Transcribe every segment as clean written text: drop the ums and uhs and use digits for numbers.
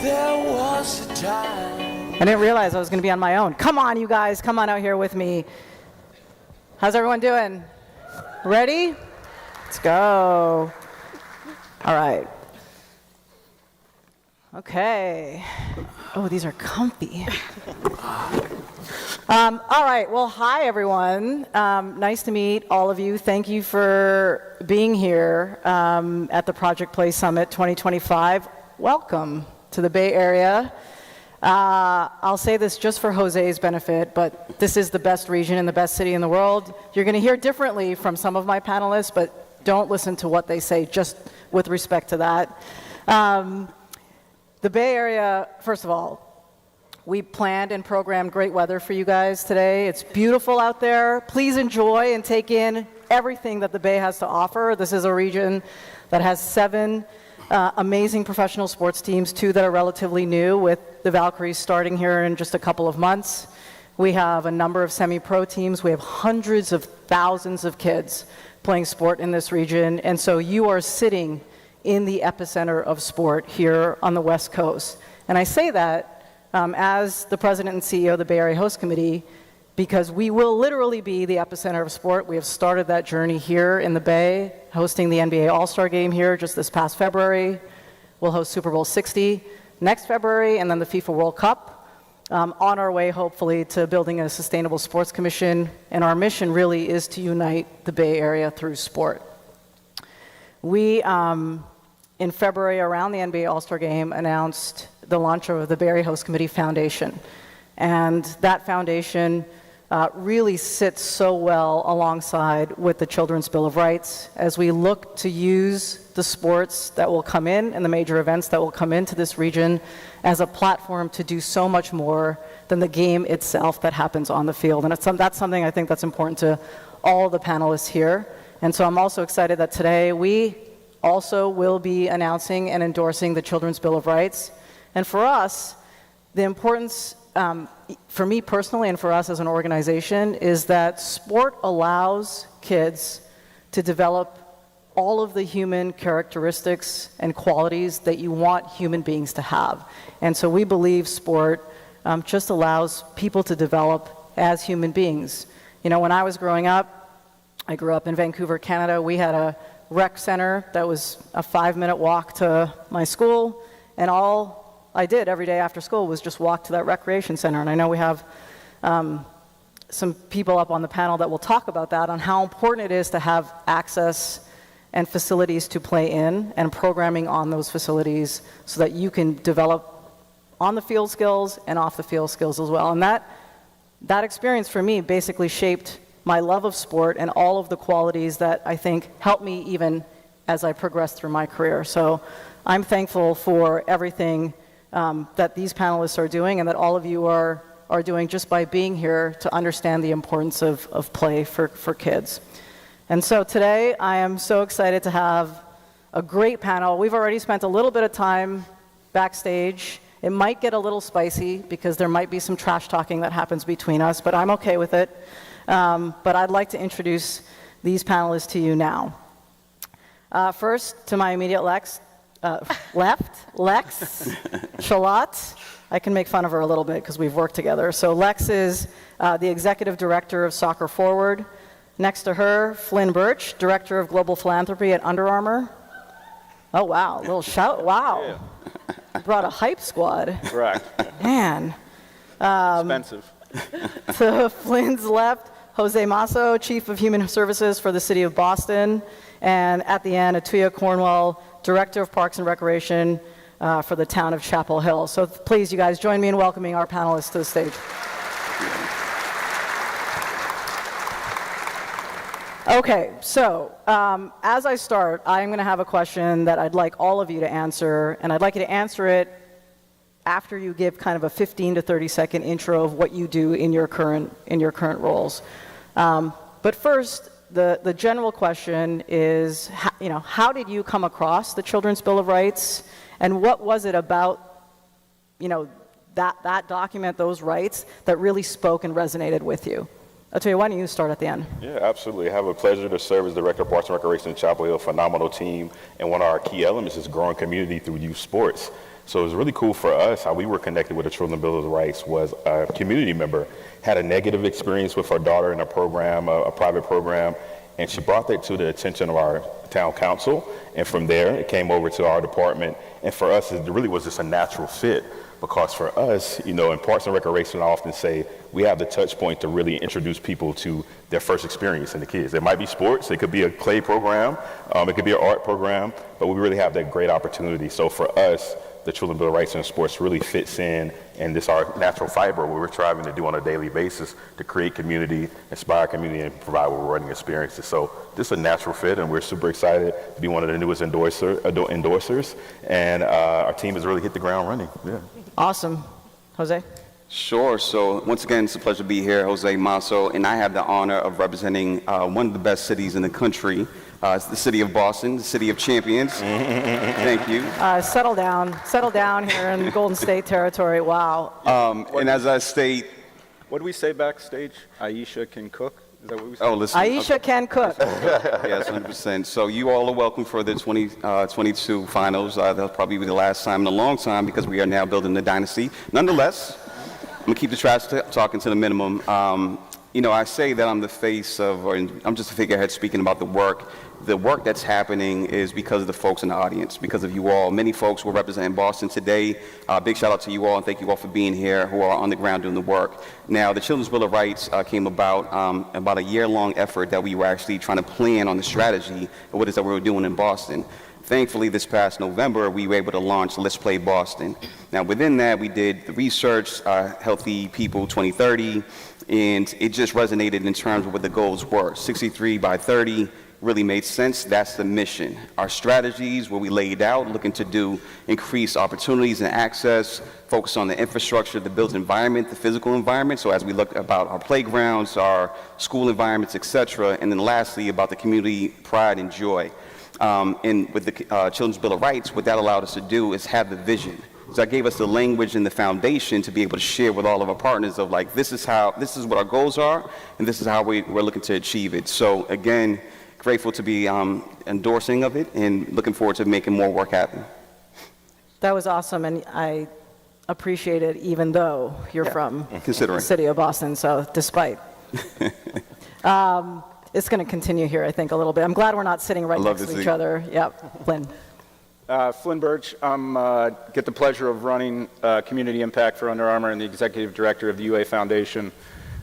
There was a time. I didn't realize I was going to be on my own. Come on, you guys. Come on out here with me. How's everyone doing? Ready? Let's go. All right. Okay. Oh, these are comfy. All right. Well, hi, everyone. Nice to meet all of you. Thank you for being here at the Project Play Summit 2025. Welcome to the Bay Area. I'll say this just for José's benefit, but this is the best region and the best city in the world. You're going to hear differently from some of my panelists, but don't listen to what they say, just with respect to that. The Bay Area, first of all, we planned and programmed great weather for you guys today. It's beautiful out there. Please enjoy and take in everything that the Bay has to offer. This is a region that has 7 amazing professional sports teams, 2 that are relatively new, with the Valkyries starting here in just a couple of months. We have a number of semi-pro teams. We have hundreds of thousands of kids playing sport in this region. And so you are sitting in the epicenter of sport here on the West Coast. And I say that as the president and CEO of the Bay Area Host Committee, because we will literally be the epicenter of sport. We have started that journey here in the Bay, hosting the NBA All-Star Game here just this past February. We'll host Super Bowl 60 next February, and then the FIFA World Cup. On our way, hopefully, to building a sustainable sports commission, and our mission really is to unite the Bay Area through sport. We, in February, around the NBA All-Star Game, announced the launch of the Bay Area Host Committee Foundation. And that foundation really sits so well alongside with the Children's Bill of Rights as we look to use the sports that will come in and the major events that will come into this region as a platform to do so much more than the game itself that happens on the field. And that's something I think that's important to all the panelists here. And so I'm also excited that today we also will be announcing and endorsing the Children's Bill of Rights. And for us, the importance, for me personally and for us as an organization, is that sport allows kids to develop all of the human characteristics and qualities that you want human beings to have. And so we believe sport just allows people to develop as human beings. You know, when I was growing up, I grew up in Vancouver, Canada. We had a rec center that was a 5-minute walk to my school, and all I did every day after school was just walk to that recreation center. And I know we have some people up on the panel that will talk about that, on how important it is to have access and facilities to play in and programming on those facilities so that you can develop on-the-field skills and off-the-field skills as well. And that experience for me basically shaped my love of sport and all of the qualities that I think helped me even as I progressed through my career. So I'm thankful for everything that these panelists are doing and that all of you are doing just by being here to understand the importance of play for kids. And so today I am so excited to have a great panel. We've already spent a little bit of time backstage. It might get a little spicy because there might be some trash talking that happens between us, but I'm okay with it. But I'd like to introduce these panelists to you now. First, to my immediate left, Lex Chalat. I can make fun of her a little bit because we've worked together. So Lex is the Executive Director of Soccer Forward. Next to her, Flynn Burch, Director of Global Philanthropy at Under Armour. Oh, wow, a little shout, wow. Yeah. Brought a hype squad. Correct. Man. Expensive. To Flynn's left, José Massó, Chief of Human Services for the City of Boston. And at the end, Atuya Cornwell, Director of Parks and Recreation for the town of Chapel Hill. So please, you guys, join me in welcoming our panelists to the stage. Okay, so as I start, I'm going to have a question that I'd like all of you to answer, and I'd like you to answer it after you give kind of a 15 to 30 second intro of what you do in your current roles. But first, the general question is, how did you come across the Children's Bill of Rights, and what was it about, that document, those rights, that really spoke and resonated with you? Atuya, why don't you start at the end? Yeah, absolutely. I have a pleasure to serve as Director of Parks and Recreation in Chapel Hill, phenomenal team, and one of our key elements is growing community through youth sports. So it was really cool for us. How we were connected with the Children's Bill of Rights was a community member had a negative experience with her daughter in a program, a private program, and she brought that to the attention of our town council. And from there, it came over to our department. And for us, it really was just a natural fit. Because for us, you know, in Parks and Recreation, I often say we have the touch point to really introduce people to their first experience in the kids. It might be sports, it could be a clay program, it could be an art program, but we really have that great opportunity. So for us, the Children's Bill of Rights in Sports really fits in, and this our natural fiber, what we're striving to do on a daily basis to create community, inspire community, and provide rewarding experiences. So this is a natural fit, and we're super excited to be one of the newest endorsers, and our team has really hit the ground running. Yeah. Awesome. Jose? Sure. So once again, it's a pleasure to be here, José Massó, and I have the honor of representing one of the best cities in the country. It's the city of Boston, the city of champions. Thank you. Settle down here in Golden State territory. Wow. And as I state, What did we say backstage? Aisha can cook? Is that what we said? oh, listen. Aisha can cook. Yes, 100%. So you all are welcome for the 2022 finals. That'll probably be the last time in a long time because we are now building the dynasty. Nonetheless, I'm going to keep the trash talking to the minimum. You know, I say that I'm the face of, or I'm just a figurehead speaking about the work. The work that's happening is because of the folks in the audience, because of you all. Many folks will represent Boston today. Big shout out to you all, and thank you all for being here, who are on the ground doing the work. Now, the Children's Bill of Rights came about a year-long effort that we were actually trying to plan on the strategy of what it is that we were doing in Boston. Thankfully, this past November, we were able to launch Let's Play Boston. Now, within that, we did the research, Healthy People 2030, and it just resonated in terms of what the goals were. 63 by 30 really made sense. That's the mission. Our strategies, what we laid out, looking to do increase opportunities and access, focus on the infrastructure, the built environment, the physical environment. So as we look about our playgrounds, our school environments, etc., and then lastly about the community pride and joy. And with the Children's Bill of Rights, what that allowed us to do is have the vision. So that gave us the language and the foundation to be able to share with all of our partners of like, this is what our goals are, and this is how we're looking to achieve it. So again, grateful to be endorsing of it and looking forward to making more work happen. That was awesome, and I appreciate it even though you're from the city of Boston, so despite. It's going to continue here, I think, a little bit. I'm glad we're not sitting right next to each other. Yep, Flynn. Flynn Burch. I get the pleasure of running community impact for Under Armour and the executive director of the UA Foundation.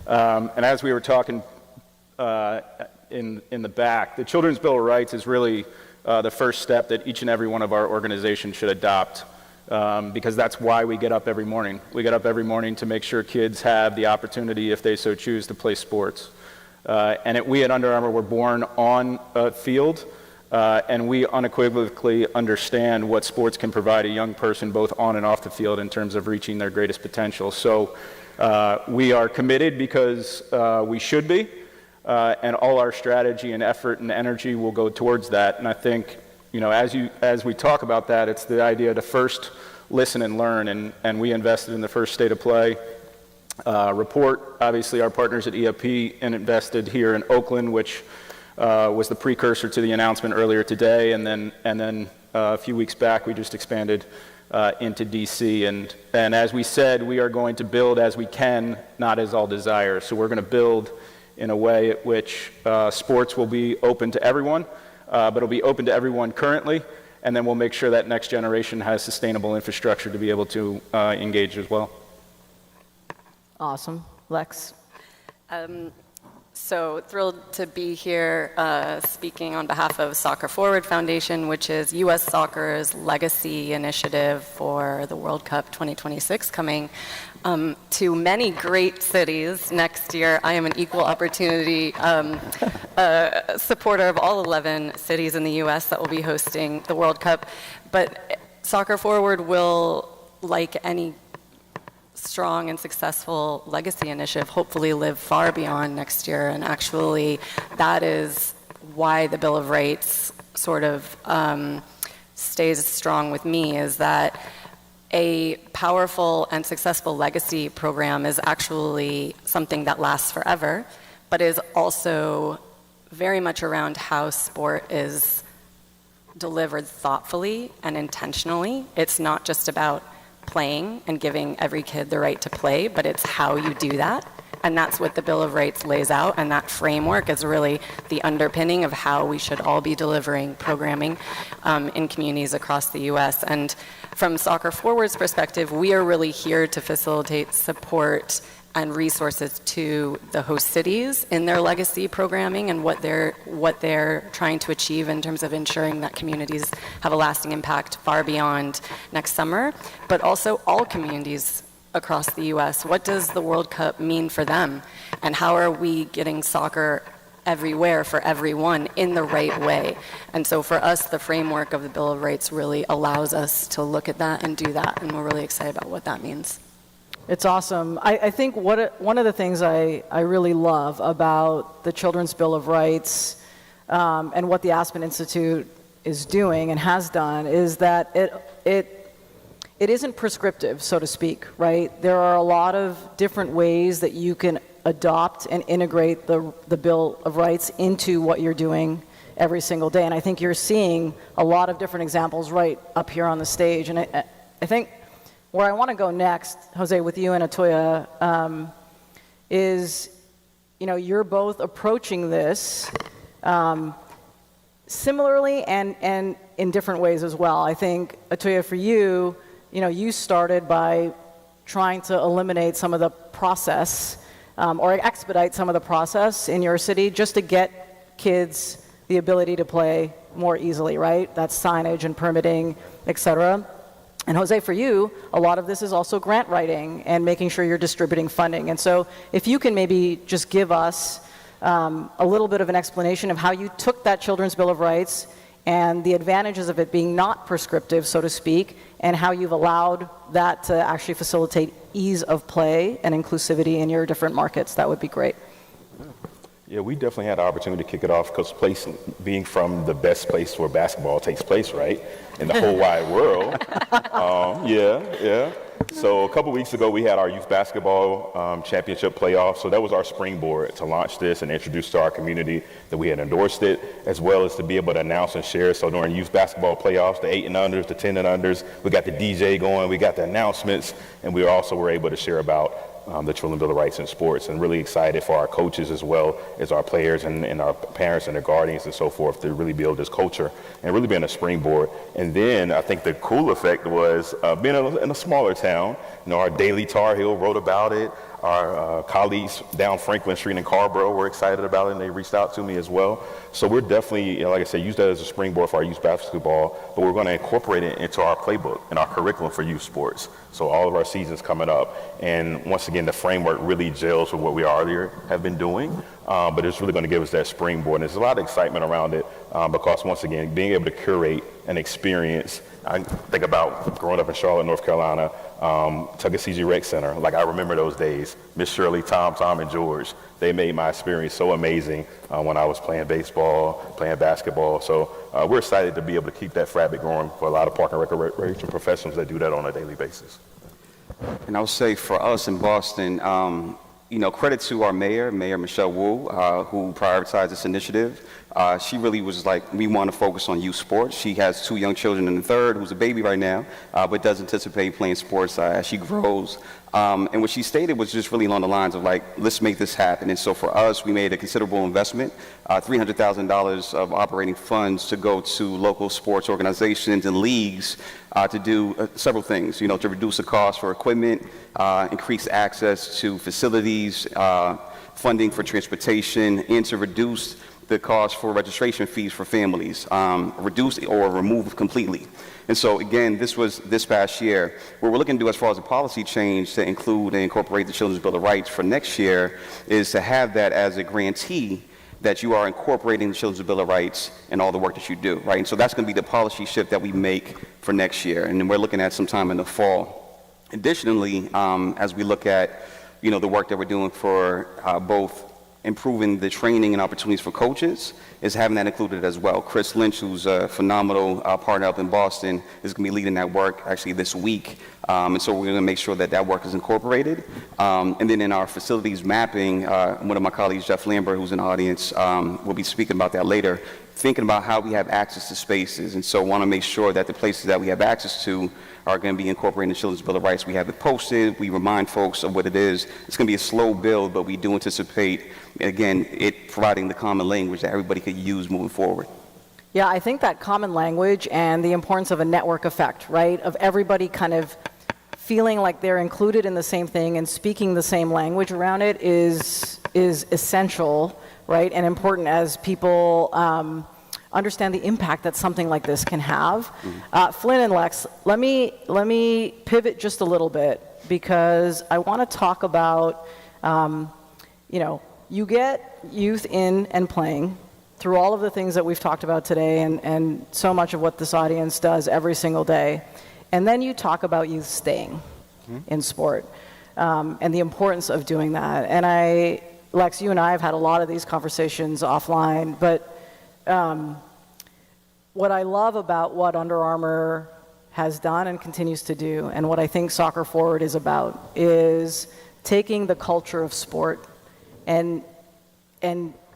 And as we were talking in the back, the Children's Bill of Rights is really the first step that each and every one of our organizations should adopt, because that's why we get up every morning. We get up every morning to make sure kids have the opportunity, if they so choose, to play sports. And we at Under Armour were born on a field, and we unequivocally understand what sports can provide a young person both on and off the field in terms of reaching their greatest potential. So we are committed because we should be, and all our strategy and effort and energy will go towards that. And I think, you know, as we talk about that, it's the idea to first listen and learn, and we invested in the first State of Play report. Obviously, our partners at EFP invested here in Oakland, which was the precursor to the announcement earlier today, and then a few weeks back we just expanded into DC. And as we said, we are going to build as we can, not as all desire. So we're going to build in a way at which sports will be open to everyone, but it'll be open to everyone currently, and then we'll make sure that next generation has sustainable infrastructure to be able to engage as well. Awesome. Lex? So thrilled to be here speaking on behalf of Soccer Forward Foundation, which is U.S. Soccer's legacy initiative for the World Cup 2026 coming to many great cities next year. I am an equal opportunity supporter of all 11 cities in the U.S. that will be hosting the World Cup. But Soccer Forward will, like any strong and successful legacy initiative, hopefully live far beyond next year. And actually, that is why the Bill of Rights sort of stays strong with me, is that a powerful and successful legacy program is actually something that lasts forever, but is also very much around how sport is delivered thoughtfully and intentionally. It's not just about playing and giving every kid the right to play, but it's how you do that. And that's what the Bill of Rights lays out, and that framework is really the underpinning of how we should all be delivering programming in communities across the U.S. And from Soccer Forward's perspective, we are really here to facilitate support and resources to the host cities in their legacy programming and what they're trying to achieve in terms of ensuring that communities have a lasting impact far beyond next summer, but also all communities across the U.S. What does the World Cup mean for them? And how are we getting soccer everywhere for everyone in the right way? And so for us, the framework of the Bill of Rights really allows us to look at that and do that, and we're really excited about what that means. It's awesome. I think one of the things I really love about the Children's Bill of Rights and what the Aspen Institute is doing and has done is that it isn't prescriptive, so to speak, right? There are a lot of different ways that you can adopt and integrate the Bill of Rights into what you're doing every single day. And I think you're seeing a lot of different examples right up here on the stage. And I think where I want to go next, Jose, with you and Atuya, is, you're both approaching this similarly and in different ways as well. I think, Atuya, for you, you started by trying to eliminate some of the process or expedite some of the process in your city just to get kids the ability to play more easily, right? That's signage and permitting, et cetera. And Jose, for you, a lot of this is also grant writing and making sure you're distributing funding. And so if you can maybe just give us a little bit of an explanation of how you took that Children's Bill of Rights and the advantages of it being not prescriptive, so to speak, and how you've allowed that to actually facilitate ease of play and inclusivity in your different markets, that would be great. Yeah, we definitely had the opportunity to kick it off because being from the best place where basketball takes place, right, in the whole wide world. Yeah. So a couple weeks ago, we had our youth basketball championship playoff. So that was our springboard to launch this and introduce to our community that we had endorsed it, as well as to be able to announce and share. So during youth basketball playoffs, the 8 and unders, the 10 and unders, we got the DJ going, we got the announcements, and we also were able to share about the Children's Bill of Rights in sports, and really excited for our coaches as well as our players and our parents and their guardians and so forth to really build this culture and really being a springboard. And then I think the cool effect was being in a smaller town. Our Daily Tar Heel wrote about it. Our colleagues down Franklin Street in Carborough were excited about it, and they reached out to me as well. So we're definitely, like I said, use that as a springboard for our youth basketball, but we're going to incorporate it into our playbook and our curriculum for youth sports. So all of our seasons coming up. And once again, the framework really gels with what we already have been doing, but it's really going to give us that springboard. And there's a lot of excitement around it because, once again, being able to curate an experience. I think about growing up in Charlotte, North Carolina, Tuckasegee Rec Center. Like, I remember those days. Miss Shirley, Tom, and George, they made my experience so amazing when I was playing baseball, playing basketball. So we're excited to be able to keep that fabric growing for a lot of park and recreation professionals that do that on a daily basis. And I would say for us in Boston, credit to our mayor, Michelle Wu, who prioritized this initiative. She really was like, we want to focus on youth sports. She has 2 young children and a third who's a baby right now, but does anticipate playing sports as she grows. And what she stated was just really along the lines of like, let's make this happen. And so for us, we made a considerable investment, $300,000 of operating funds to go to local sports organizations and leagues to do several things, to reduce the cost for equipment, increase access to facilities, funding for transportation, and to reduce the cost for registration fees for families, reduce or remove completely. And so again, this was this past year. What we're looking to do as far as a policy change to include and incorporate the Children's Bill of Rights for next year is to have that as a grantee that you are incorporating the Children's Bill of Rights in all the work that you do, right? And so that's going to be the policy shift that we make for next year. And then we're looking at sometime in the fall. Additionally, as we look at, the work that we're doing for both improving the training and opportunities for coaches, is having that included as well. Chris Lynch, who's a phenomenal partner up in Boston, is going to be leading that work actually this week And so we're going to make sure that that work is incorporated. And then in our facilities mapping, one of my colleagues, Jeff Lambert, who's in the audience, will be speaking about that later, thinking about how we have access to spaces. And so want to make sure that the places that we have access to are going to be incorporating the Children's Bill of Rights. We have it posted. We remind folks of what it is. It's going to be a slow build, but we do anticipate, again, it providing the common language that everybody could use moving forward. Yeah, I think that common language and the importance of a network effect, right, of everybody kind of feeling like they're included in the same thing and speaking the same language around it is essential, right, and important as people understand the impact that something like this can have. Flynn and Lex, let me pivot just a little bit because I want to talk about, you get youth in and playing through all of the things that we've talked about today and so much of what this audience does every single day. And then you talk about youth staying in sport and the importance of doing that. And Lex, you and I have had a lot of these conversations offline, but what I love about what Under Armour has done and continues to do, and what I think Soccer Forward is about, is taking the culture of sport and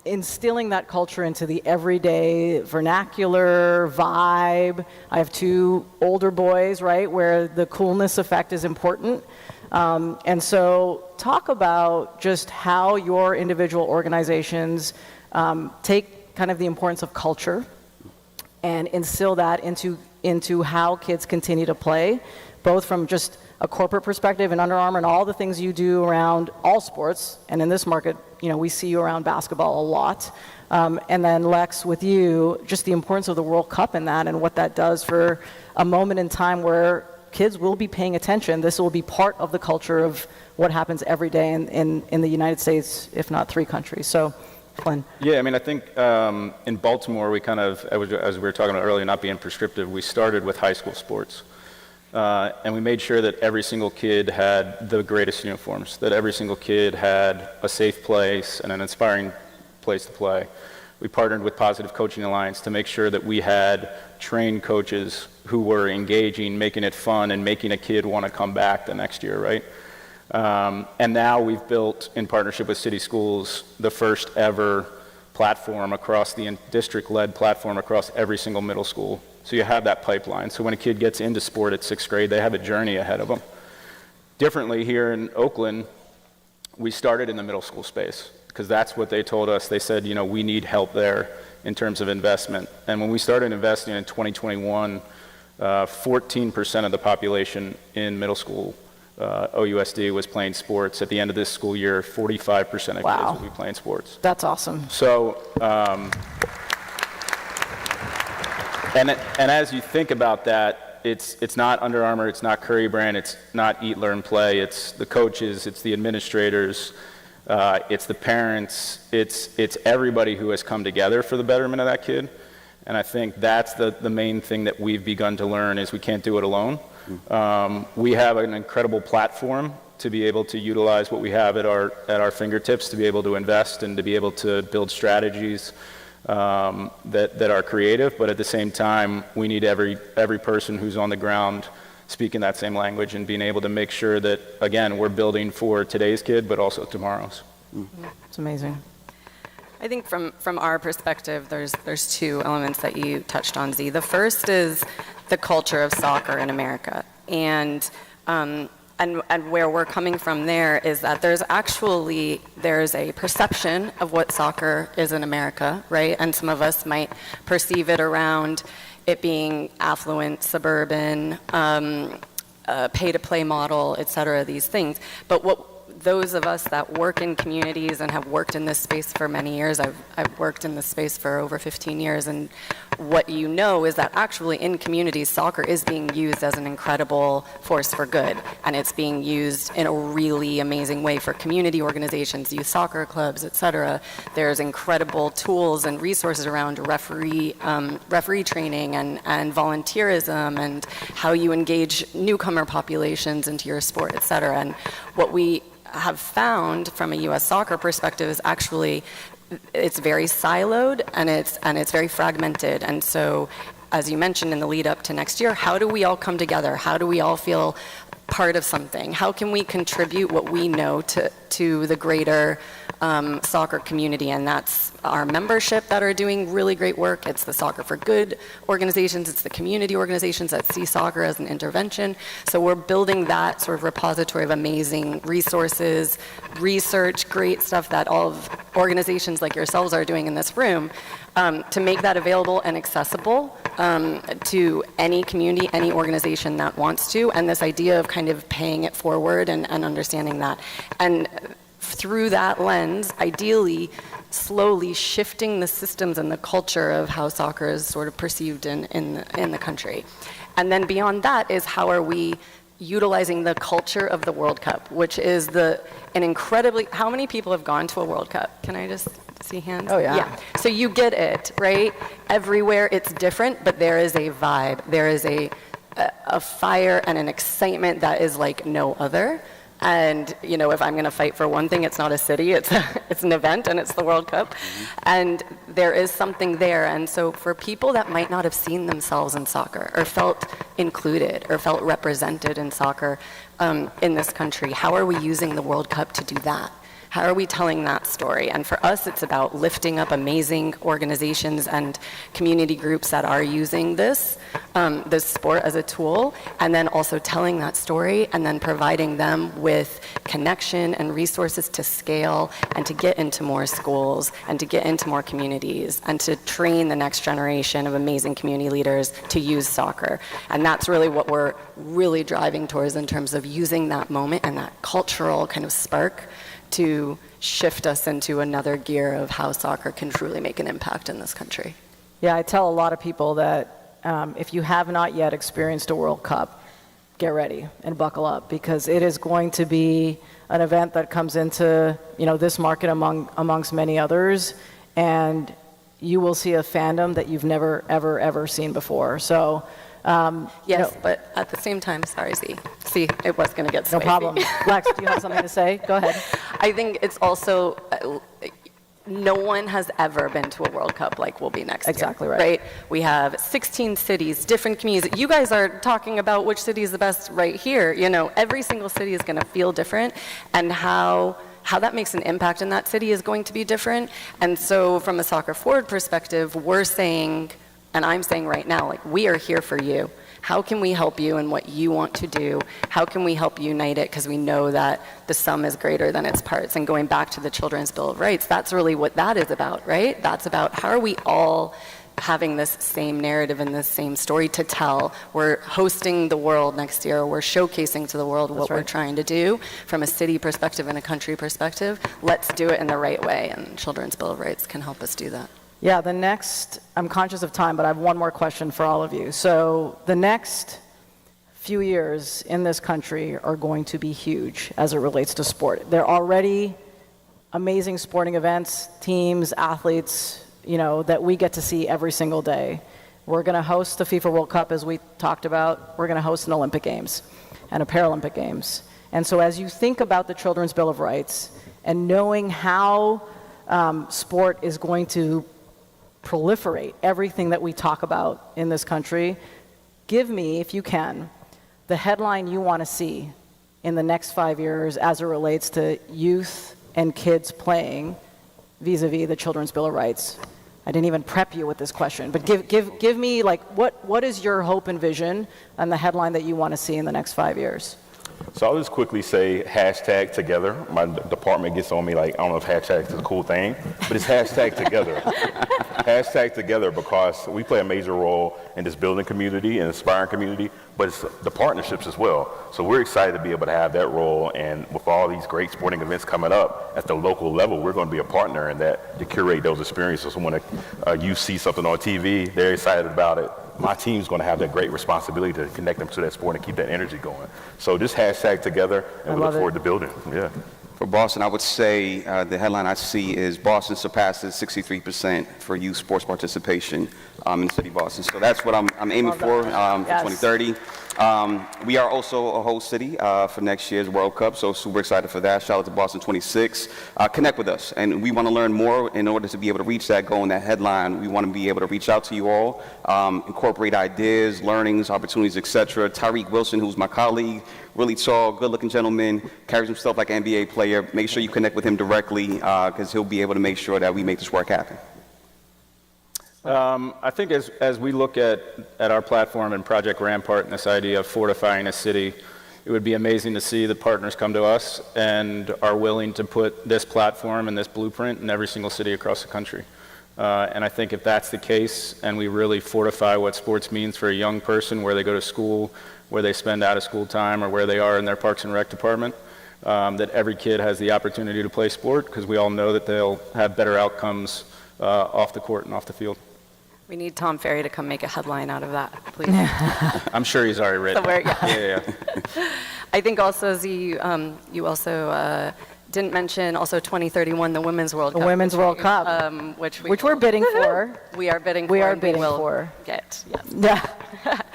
instilling that culture into the everyday vernacular vibe. I have two older boys, right, where the coolness effect is important. And so talk about just how your individual organizations take kind of the importance of culture and instill that into how kids continue to play, both from just a corporate perspective and Under Armour and all the things you do around all sports. And in this market, we see you around basketball a lot. And then Lex, with you, just the importance of the World Cup in that and what that does for a moment in time where kids will be paying attention. This will be part of the culture of what happens every day in the United States, if not 3 countries. So, Flynn. Yeah, I mean, I think in Baltimore, we kind of, as we were talking about earlier, not being prescriptive, we started with high school sports. And we made sure that every single kid had the greatest uniforms, that every single kid had a safe place and an inspiring place to play. We partnered with Positive Coaching Alliance to make sure that we had trained coaches who were engaging, making it fun, and making a kid want to come back the next year, right? And now we've built, in partnership with City Schools, the first ever platform across the district-led platform across every single middle school. So you have that pipeline. So when a kid gets into sport at 6th grade, they have a journey ahead of them. Differently, here in Oakland, we started in the middle school space because that's what they told us. They said, we need help there in terms of investment. And when we started investing in 2021, 14% of the population in middle school OUSD was playing sports. At the end of this school year, 45% of kids will be playing sports. That's awesome. So, and as you think about that, it's not Under Armour, it's not Curry Brand, it's not Eat, Learn, Play. It's the coaches, it's the administrators, it's the parents, it's everybody who has come together for the betterment of that kid. And I think that's the main thing that we've begun to learn is we can't do it alone. We have an incredible platform to be able to utilize what we have at our fingertips to be able to invest and to be able to build strategies that are creative, but at the same time, we need every person who's on the ground speaking that same language and being able to make sure that, again, we're building for today's kid, but also tomorrow's. It's amazing. I think from our perspective, there's 2 elements that you touched on, Z. The first is the culture of soccer in America, and where we're coming from there is that there's a perception of what soccer is in America, right? And some of us might perceive it around it being affluent, suburban, pay-to-play model, et cetera, these things. But what those of us that work in communities and have worked in this space for many years, I've worked in this space for over 15 years, and what you know is that actually in communities, soccer is being used as an incredible force for good, and it's being used in a really amazing way for community organizations, youth soccer clubs, et cetera. There's incredible tools and resources around referee training and volunteerism and how you engage newcomer populations into your sport, et cetera. And what we have found from a U.S. soccer perspective is actually it's very siloed and it's very fragmented. And so, as you mentioned in the lead up to next year, how do we all come together? How do we all feel part of something? How can we contribute what we know to the greater soccer community? And that's our membership that are doing really great work. It's the Soccer for Good organizations. It's the community organizations that see soccer as an intervention. So we're building that sort of repository of amazing resources, research, great stuff that all of organizations like yourselves are doing in this room, to make that available and accessible to any community, any organization that wants to, and this idea of kind of paying it forward and understanding that. And through that lens, ideally, slowly shifting the systems and the culture of how soccer is sort of perceived in the country. And then beyond that is how are we utilizing the culture of the World Cup, which is an incredibly, how many people have gone to a World Cup? Can I just see hands? Oh, yeah. So you get it, right? Everywhere it's different, but there is a vibe. There is a fire and an excitement that is like no other. And, you know, if I'm going to fight for one thing, it's not a city, it's an event, and it's the World Cup. And there is something there. And so for people that might not have seen themselves in soccer or felt included or felt represented in soccer in this country, how are we using the World Cup to do that? How are we telling that story? And for us, it's about lifting up amazing organizations and community groups that are using this sport as a tool, and then also telling that story and then providing them with connection and resources to scale and to get into more schools and to get into more communities and to train the next generation of amazing community leaders to use soccer. And that's really what we're really driving towards in terms of using that moment and that cultural kind of spark to shift us into another gear of how soccer can truly make an impact in this country. Yeah, I tell a lot of people that if you have not yet experienced a World Cup, get ready and buckle up, because it is going to be an event that comes into, you know, this market amongst many others, and you will see a fandom that you've never, ever seen before. So, yes, but at the same time, sorry, Z. See, it was going to get spicy. No problem. Lex, do you have something to say? Go ahead. I think it's also, no one has ever been to a World Cup like we'll be next year. Exactly right. We have 16 cities, different communities. You guys are talking about which city is the best right here. You know, every single city is going to feel different, and how that makes an impact in that city is going to be different. And so from a Soccer Forward perspective, we're saying, and I'm saying right now, like, we are here for you. How can we help you in what you want to do? How can we help unite it? Because we know that the sum is greater than its parts. And going back to the Children's Bill of Rights, that's really what that is about, right? That's about how are we all having this same narrative and this same story to tell. We're hosting the world next year. We're showcasing to the world what we're trying to do from a city perspective and a country perspective. Let's do it in the right way, and Children's Bill of Rights can help us do that. Yeah, I'm conscious of time, but I have one more question for all of you. So the next few years in this country are going to be huge as it relates to sport. There are already amazing sporting events, teams, athletes, you know, that we get to see every single day. We're going to host the FIFA World Cup, as we talked about. We're going to host an Olympic Games and a Paralympic Games. And so as you think about the Children's Bill of Rights and knowing how sport is going to proliferate everything that we talk about in this country, give me, if you can, the headline you want to see in the next 5 years as it relates to youth and kids playing vis-a-vis the Children's Bill of Rights. I didn't even prep you with this question, but give me, like, what is your hope and vision and the headline that you want to see in the next 5 years? So I'll just quickly say hashtag together. My department gets on me like, I don't know if hashtag is a cool thing, but it's hashtag together. Hashtag together, because we play a major role in this building community and inspiring community, but it's the partnerships as well. So we're excited to be able to have that role, and with all these great sporting events coming up at the local level, we're going to be a partner in that to curate those experiences. So when you see something on TV, they're excited about it. My team's going to have that great responsibility to connect them to that sport and keep that energy going. So just hashtag together, and we look forward to building. Yeah. For Boston, I would say the headline I see is Boston surpasses 63% for youth sports participation in the city of Boston. So that's what I'm aiming for 2030. We are also a host city for next year's World Cup, so super excited for that. Shout out to Boston 26. Connect with us, and we want to learn more in order to be able to reach that goal and that headline. We want to be able to reach out to you all, incorporate ideas, learnings, opportunities, etc. Tyreek Wilson, who's my colleague, really tall, good-looking gentleman, carries himself like an NBA player. Make sure you connect with him directly because he'll be able to make sure that we make this work happen. I think as we look at our platform and Project Rampart and this idea of fortifying a city, it would be amazing to see the partners come to us and are willing to put this platform and this blueprint in every single city across the country. And I think if that's the case and we really fortify what sports means for a young person, where they go to school, where they spend out of school time, or where they are in their Parks and Rec department, that every kid has the opportunity to play sport, because we all know that they'll have better outcomes off the court and off the field. We need Tom Ferry to come make a headline out of that, please. I'm sure he's already written. Somewhere, yeah. Yeah. I think also, as you also didn't mention, also 2031, the Women's World Cup. The Women's World Cup. Which we're bidding for. We are bidding for. We are and bidding will for. Get, yes. Yeah,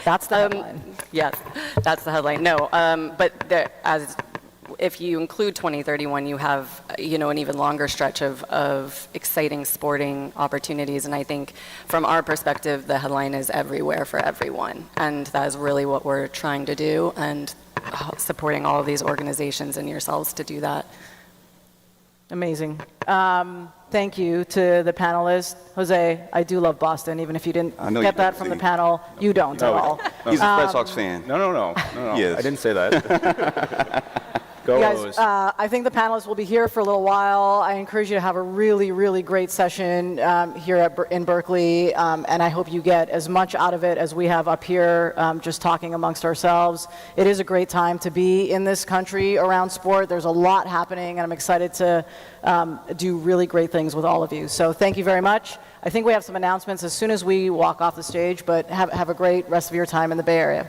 that's the headline. Yes, that's the headline. No, but if you include 2031, you have, an even longer stretch of exciting sporting opportunities. And I think from our perspective, the headline is everywhere for everyone. And that is really what we're trying to do, and supporting all of these organizations and yourselves to do that. Amazing. Thank you to the panelists. Jose, I do love Boston, even if you didn't get that from the panel. You don't at all. He's a Red Sox fan. No. Yes. I didn't say that. Go Guys, I think the panelists will be here for a little while. I encourage you to have a really, really great session here in Berkeley, and I hope you get as much out of it as we have up here, just talking amongst ourselves. It is a great time to be in this country around sport. There's a lot happening, and I'm excited to do really great things with all of you. So thank you very much. I think we have some announcements as soon as we walk off the stage, but have a great rest of your time in the Bay Area.